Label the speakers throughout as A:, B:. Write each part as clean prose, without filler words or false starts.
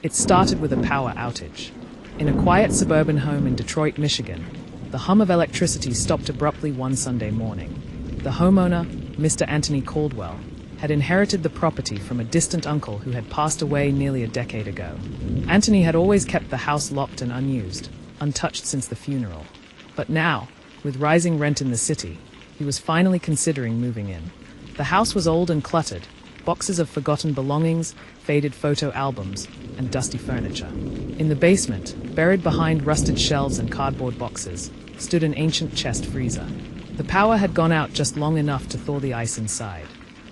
A: It started with a power outage. In a quiet suburban home in Detroit, Michigan, the hum of electricity stopped abruptly one Sunday morning. The homeowner, Mr. Anthony Caldwell, had inherited the property from a distant uncle who had passed away nearly a decade ago. Anthony had always kept the house locked and unused, untouched since the funeral. But now, with rising rent in the city, he was finally considering moving in. The house was old and cluttered, boxes of forgotten belongings, faded photo albums, and dusty furniture. In the basement, buried behind rusted shelves and cardboard boxes, stood an ancient chest freezer. The power had gone out just long enough to thaw the ice inside.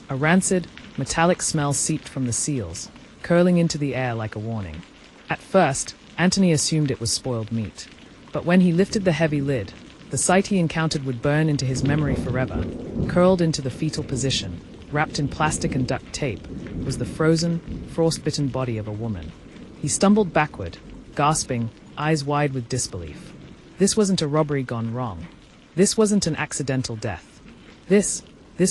A: A rancid, metallic smell seeped from the seals, curling into the air like a warning. At first, Anthony assumed it was spoiled meat. But when he lifted the heavy lid, the sight he encountered would burn into his memory forever. Curled into the fetal position, wrapped in plastic and duct tape, was the frozen, frost-bitten body of a woman. He stumbled backward, gasping, eyes wide with disbelief. This wasn't a robbery gone wrong. This wasn't an accidental death. This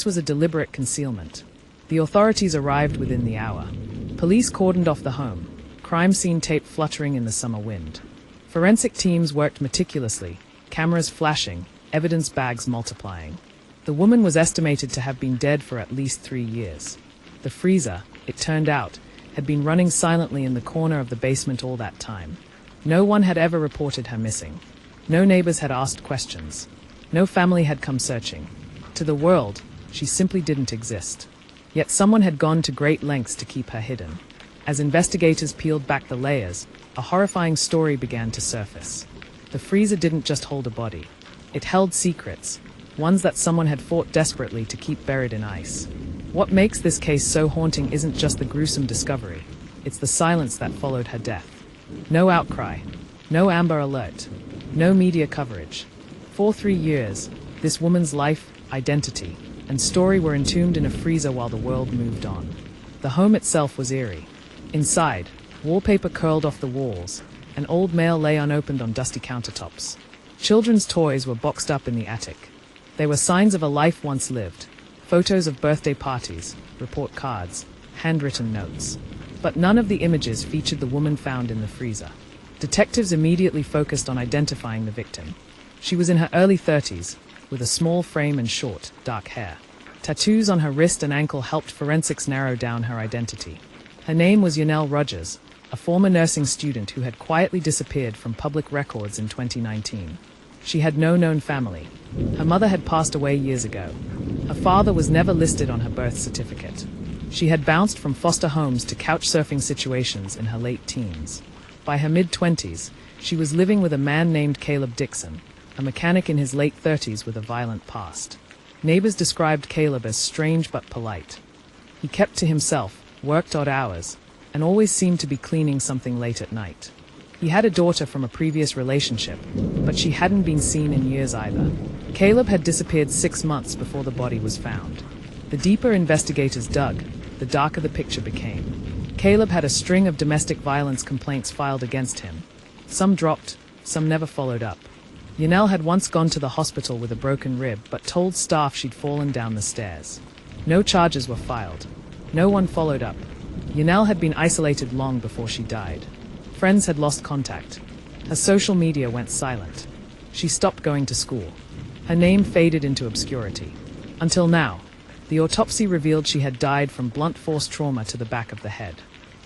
A: was a deliberate concealment. The authorities arrived within the hour. Police cordoned off the home, crime scene tape fluttering in the summer wind. Forensic teams worked meticulously, cameras flashing, evidence bags multiplying. The woman was estimated to have been dead for at least 3 years. The freezer, it turned out, had been running silently in the corner of the basement all that time. No one had ever reported her missing. No neighbors had asked questions. No family had come searching. To the world, she simply didn't exist. Yet someone had gone to great lengths to keep her hidden. As investigators peeled back the layers, a horrifying story began to surface. The freezer didn't just hold a body. It held secrets, ones that someone had fought desperately to keep buried in ice. What makes this case so haunting isn't just the gruesome discovery, it's the silence that followed her death. No outcry, no Amber Alert, no media coverage. For 3 years, this woman's life, identity, and story were entombed in a freezer while the world moved on. The home itself was eerie. Inside, wallpaper curled off the walls, and old mail lay unopened on dusty countertops. Children's toys were boxed up in the attic. They were signs of a life once lived. Photos of birthday parties, report cards, handwritten notes. But none of the images featured the woman found in the freezer. Detectives immediately focused on identifying the victim. She was in her early 30s, with a small frame and short, dark hair. Tattoos on her wrist and ankle helped forensics narrow down her identity. Her name was Yanelle Rogers, a former nursing student who had quietly disappeared from public records in 2019. She had no known family. Her mother had passed away years ago. Her father was never listed on her birth certificate. She had bounced from foster homes to couch-surfing situations in her late teens. By her mid-20s, she was living with a man named Caleb Dixon, a mechanic in his late 30s with a violent past. Neighbors described Caleb as strange but polite. He kept to himself, worked odd hours, and always seemed to be cleaning something late at night. He had a daughter from a previous relationship, but she hadn't been seen in years either. Caleb had disappeared 6 months before the body was found. The deeper investigators dug, the darker the picture became. Caleb had a string of domestic violence complaints filed against him. Some dropped, some never followed up. Yanelle had once gone to the hospital with a broken rib but told staff she'd fallen down the stairs. No charges were filed. No one followed up. Yanelle had been isolated long before she died. Friends had lost contact. Her social media went silent. She stopped going to school. Her name faded into obscurity. Until now, the autopsy revealed she had died from blunt force trauma to the back of the head.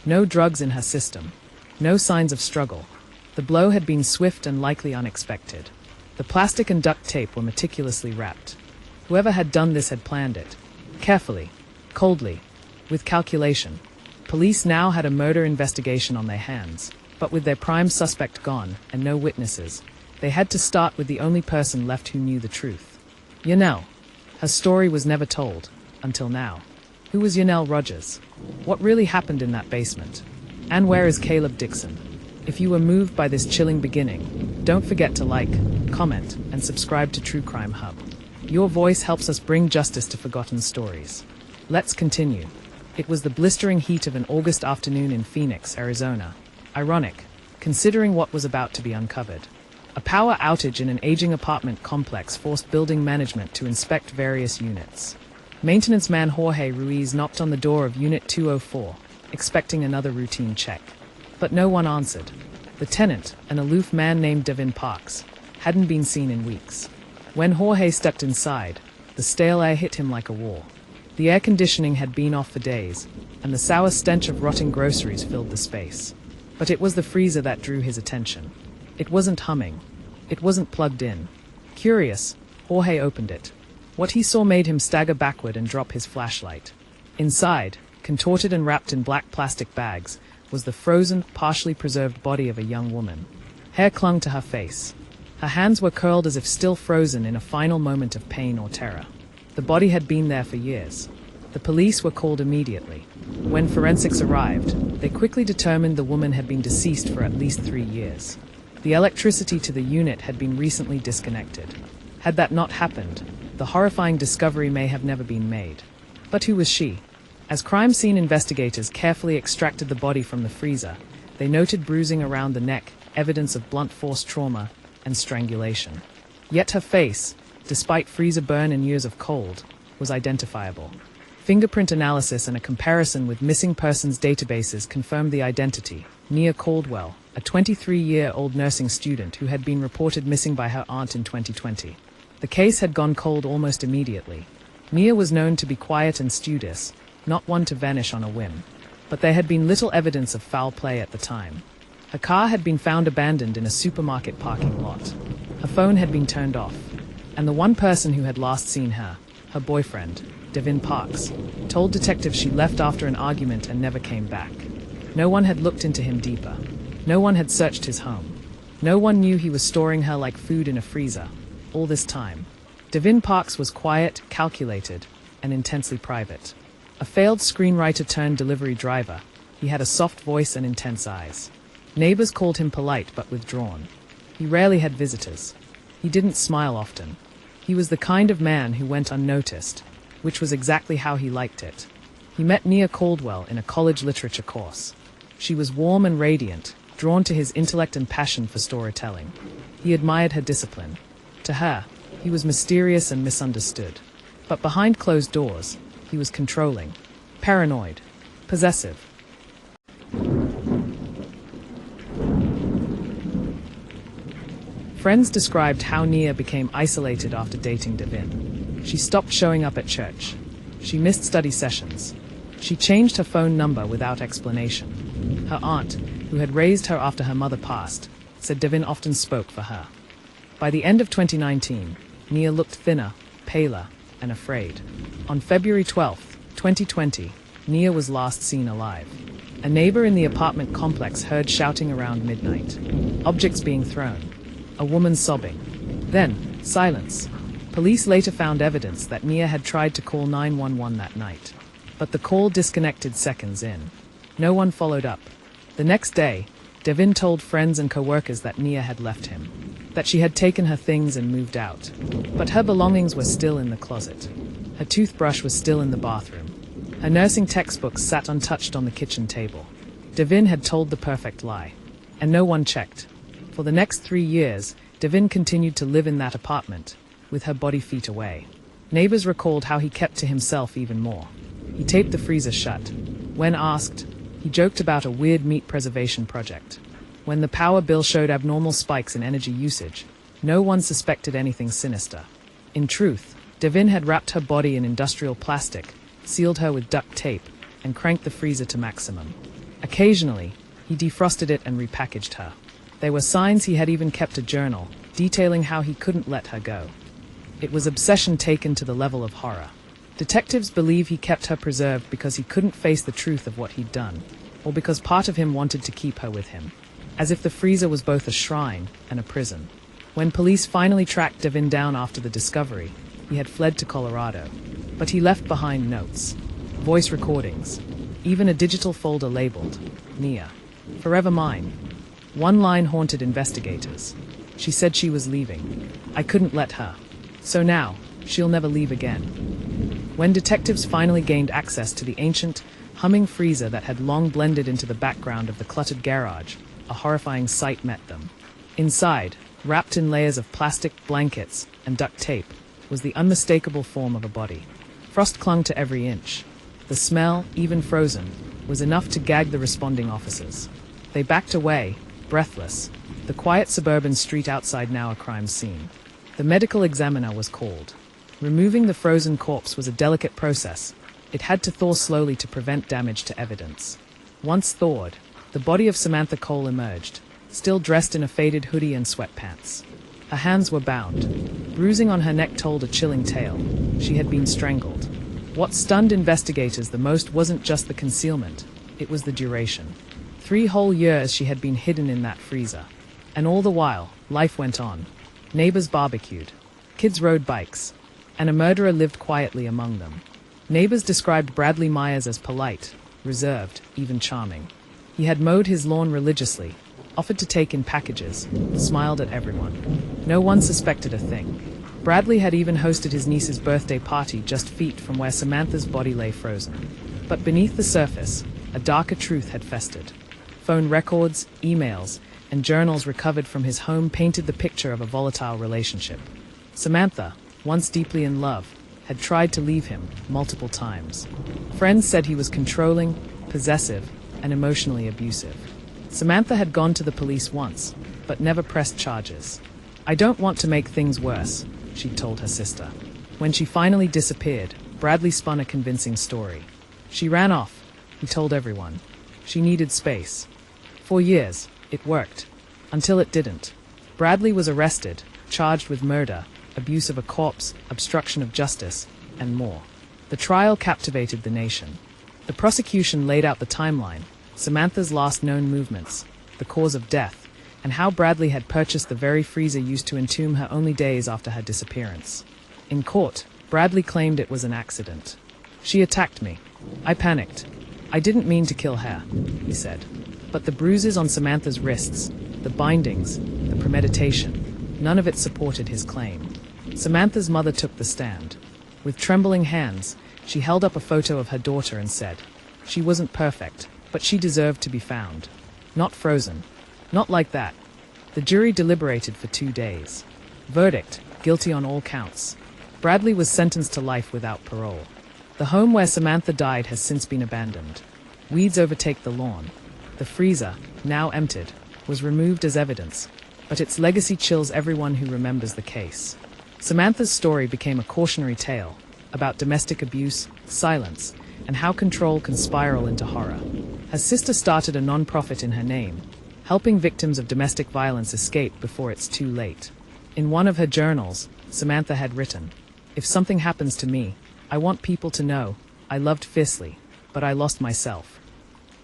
A: No drugs in her system. No signs of struggle. The blow had been swift and likely unexpected. The plastic and duct tape were meticulously wrapped. Whoever had done this had planned it. Carefully, coldly, with calculation. Police now had a murder investigation on their hands, but with their prime suspect gone and no witnesses, they had to start with the only person left who knew the truth. Yanelle. Her story was never told, until now. Who was Yanelle Rogers? What really happened in that basement? And where is Caleb Dixon? If you were moved by this chilling beginning, don't forget to like, comment, and subscribe to True Crime Hub. Your voice helps us bring justice to forgotten stories. Let's continue. It was the blistering heat of an August afternoon in Phoenix, Arizona. Ironic, considering what was about to be uncovered. A power outage in an aging apartment complex forced building management to inspect various units. Maintenance man Jorge Ruiz knocked on the door of Unit 204, expecting another routine check. But no one answered. The tenant, an aloof man named Devin Parks, hadn't been seen in weeks. When Jorge stepped inside, the stale air hit him like a wall. The air conditioning had been off for days, and the sour stench of rotting groceries filled the space. But it was the freezer that drew his attention. It wasn't humming. It wasn't plugged in. Curious, Jorge opened it. What he saw made him stagger backward and drop his flashlight. Inside, contorted and wrapped in black plastic bags, was the frozen, partially preserved body of a young woman. Hair clung to her face. Her hands were curled as if still frozen in a final moment of pain or terror. The body had been there for years. The police were called immediately. When forensics arrived, they quickly determined the woman had been deceased for at least 3 years. The electricity to the unit had been recently disconnected. Had that not happened, the horrifying discovery may have never been made. But who was she? As crime scene investigators carefully extracted the body from the freezer, they noted bruising around the neck, evidence of blunt force trauma and strangulation. Yet her face, despite freezer burn and years of cold, was identifiable. Fingerprint analysis and a comparison with missing persons databases confirmed the identity. Nia Caldwell, a 23-year-old nursing student who had been reported missing by her aunt in 2020. The case had gone cold almost immediately. Nia was known to be quiet and studious, not one to vanish on a whim. But there had been little evidence of foul play at the time. Her car had been found abandoned in a supermarket parking lot. Her phone had been turned off. And the one person who had last seen her, her boyfriend, Devin Parks, told detectives she left after an argument and never came back. No one had looked into him deeper. No one had searched his home. No one knew he was storing her like food in a freezer. All this time, Devin Parks was quiet, calculated, and intensely private. A failed screenwriter turned delivery driver, he had a soft voice and intense eyes. Neighbors called him polite but withdrawn. He rarely had visitors. He didn't smile often. He was the kind of man who went unnoticed, which was exactly how he liked it. He met Nia Caldwell in a college literature course. She was warm and radiant, drawn to his intellect and passion for storytelling. He admired her discipline. To her, he was mysterious and misunderstood. But behind closed doors, he was controlling, paranoid, possessive. Friends described how Nia became isolated after dating Devin. She stopped showing up at church. She missed study sessions. She changed her phone number without explanation. Her aunt, who had raised her after her mother passed, said Devin often spoke for her. By the end of 2019, Nia looked thinner, paler, and afraid. On February 12, 2020, Nia was last seen alive. A neighbor in the apartment complex heard shouting around midnight. Objects being thrown. A woman sobbing. Then, silence. Police later found evidence that Nia had tried to call 911 that night. But the call disconnected seconds in. No one followed up. The next day, Devin told friends and co-workers that Nia had left him, that she had taken her things and moved out. But her belongings were still in the closet. Her toothbrush was still in the bathroom. Her nursing textbooks sat untouched on the kitchen table. Devin had told the perfect lie. And no one checked. For the next 3 years, Devin continued to live in that apartment, with her body feet away. Neighbors recalled how he kept to himself even more. He taped the freezer shut. When asked, he joked about a weird meat preservation project. When the power bill showed abnormal spikes in energy usage, no one suspected anything sinister. In truth, Devin had wrapped her body in industrial plastic, sealed her with duct tape, and cranked the freezer to maximum. Occasionally, he defrosted it and repackaged her. There were signs he had even kept a journal, detailing how he couldn't let her go. It was obsession taken to the level of horror. Detectives believe he kept her preserved because he couldn't face the truth of what he'd done, or because part of him wanted to keep her with him. As if the freezer was both a shrine and a prison. When police finally tracked Devin down after the discovery, he had fled to Colorado. But he left behind notes, voice recordings, even a digital folder labeled, Nia, forever mine. One line haunted investigators. She said she was leaving. I couldn't let her. So now, she'll never leave again. When detectives finally gained access to the ancient, humming freezer that had long blended into the background of the cluttered garage, a horrifying sight met them. Inside, wrapped in layers of plastic, blankets, and duct tape, was the unmistakable form of a body. Frost clung to every inch. The smell, even frozen, was enough to gag the responding officers. They backed away, breathless, the quiet suburban street outside now a crime scene. The medical examiner was called. Removing the frozen corpse was a delicate process. It had to thaw slowly to prevent damage to evidence. Once thawed, the body of Samantha Cole emerged, still dressed in a faded hoodie and sweatpants. Her hands were bound. Bruising on her neck told a chilling tale. She had been strangled. What stunned investigators the most wasn't just the concealment, it was the duration. 3 whole years she had been hidden in that freezer. And all the while, life went on. Neighbors barbecued. Kids rode bikes. And a murderer lived quietly among them. Neighbors described Bradley Myers as polite, reserved, even charming. He had mowed his lawn religiously, offered to take in packages, smiled at everyone. No one suspected a thing. Bradley had even hosted his niece's birthday party just feet from where Samantha's body lay frozen. But beneath the surface, a darker truth had festered. Phone records, emails, and journals recovered from his home painted the picture of a volatile relationship. Samantha, once deeply in love, had tried to leave him multiple times. Friends said he was controlling, possessive, and emotionally abusive. Samantha had gone to the police once, but never pressed charges. "I don't want to make things worse," she told her sister. When she finally disappeared, Bradley spun a convincing story. She ran off, he told everyone. She needed space. For years, it worked. Until it didn't. Bradley was arrested, charged with murder, abuse of a corpse, obstruction of justice, and more. The trial captivated the nation. The prosecution laid out the timeline, Samantha's last known movements, the cause of death, and how Bradley had purchased the very freezer used to entomb her only days after her disappearance. In court, Bradley claimed it was an accident. "She attacked me. I panicked. I didn't mean to kill her," he said. But the bruises on Samantha's wrists, the bindings, the premeditation, none of it supported his claim. Samantha's mother took the stand. With trembling hands, she held up a photo of her daughter and said, "She wasn't perfect, but she deserved to be found. Not frozen. Not like that." The jury deliberated for 2 days. Verdict, guilty on all counts. Bradley was sentenced to life without parole. The home where Samantha died has since been abandoned. Weeds overtake the lawn. The freezer, now emptied, was removed as evidence, but its legacy chills everyone who remembers the case. Samantha's story became a cautionary tale about domestic abuse, silence, and how control can spiral into horror. Her sister started a non-profit in her name, helping victims of domestic violence escape before it's too late. In one of her journals, Samantha had written, "If something happens to me, I want people to know I loved fiercely, but I lost myself."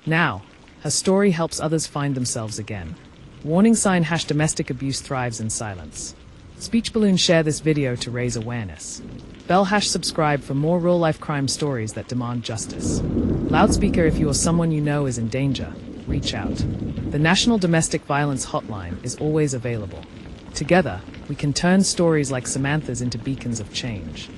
A: Now, her story helps others find themselves again. Warning sign # domestic abuse thrives in silence. Speech balloon share this video to raise awareness. Bell # subscribe for more real-life crime stories that demand justice. Loudspeaker if you or someone you know is in danger, reach out. The National Domestic Violence Hotline is always available. Together, we can turn stories like Samantha's into beacons of change.